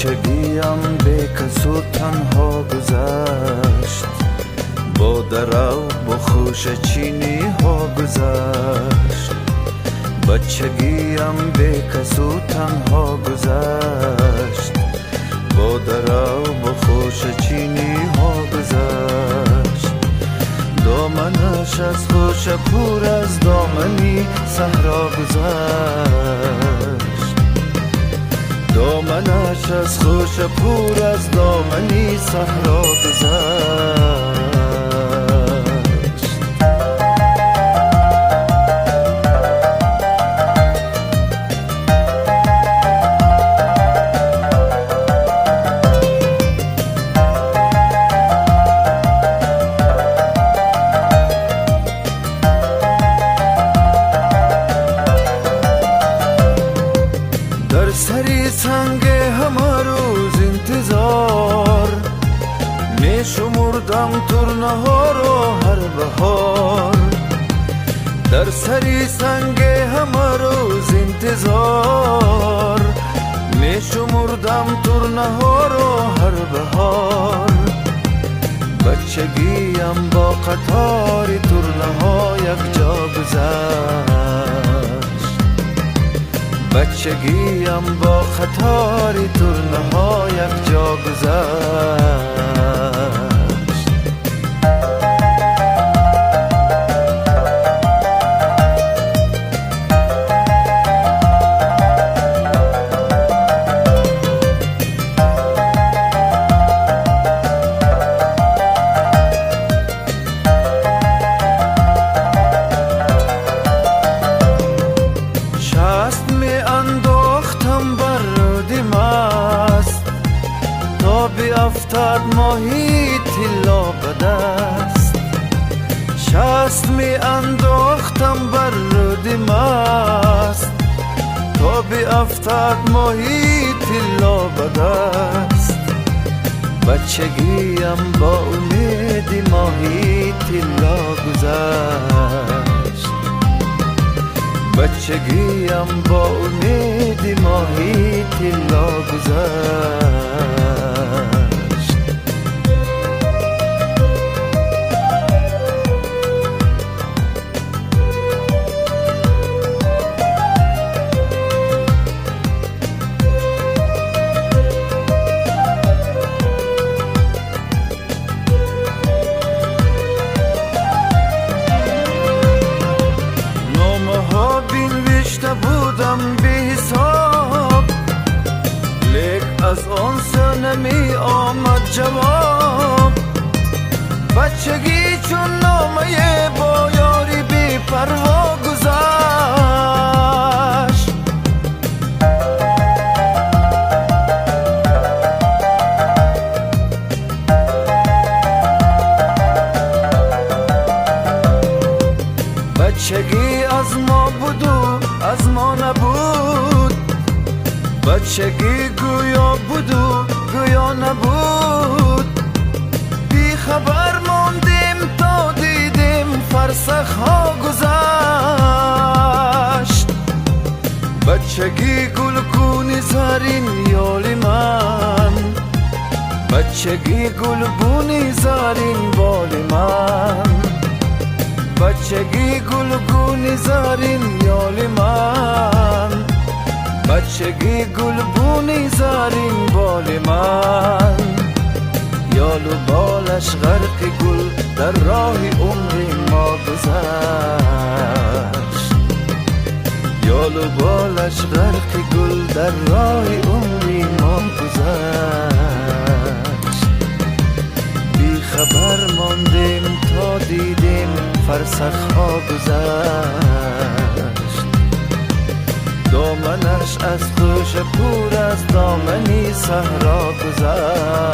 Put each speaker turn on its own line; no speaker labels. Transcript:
بچگیم به کسو تنها گذشت، با درو با خوش چینی ها گذشت. بچگیم به کسو تنها گذشت، با درو با خوش چینی ها گذشت. دامنش از خوش پور از دامنی صحرا گذشت، دامنش از خوش پور از دامنی صحرا گذشت. در سری سنگ همه روز انتظار، می شمردم ترنه ها رو هر بهار. در سری سنگ همه روز انتظار، می شمردم ترنه ها رو هر بهار. بچگیم با قطار ترنه ها یک جا گذشت، بچگیم با خطار ترنه ها یک جا گذشت. انداختم بر مست تا بیفتد ماهی طلا به دست. شست می انداختم بر مست تا بیفتد ماهی طلا به دست. بچگیم با امید ماهی طلا گذشت، بچگیم با امید ماهی طلا گذشت. بودم بی حساب، لیک از آن سه نمی آمد جواب. بچگی چون نامه با یاری بی پروا گذشت. بچگی از ما بود و از ما نبود، بچگی گویا بود و گویا نبود. بی خبر ماندیم تا دیدیم فرسخ ها گذشت. بچگی گلگونی زرین یال من، بچگی گلگونی زرین بال من. بچگی گلگونی زرین یال من، بچگی گلگونی زرین بال من. یال و بالش غرق گل در راه عمر ما گذشت، یال و بالش غرق گل در راه عمر ما گذشت. بی خبر ماندیم تا دیدیم فرسخ ها گذشت. دامنش از خوش پور از دامنی صحرا گذشت.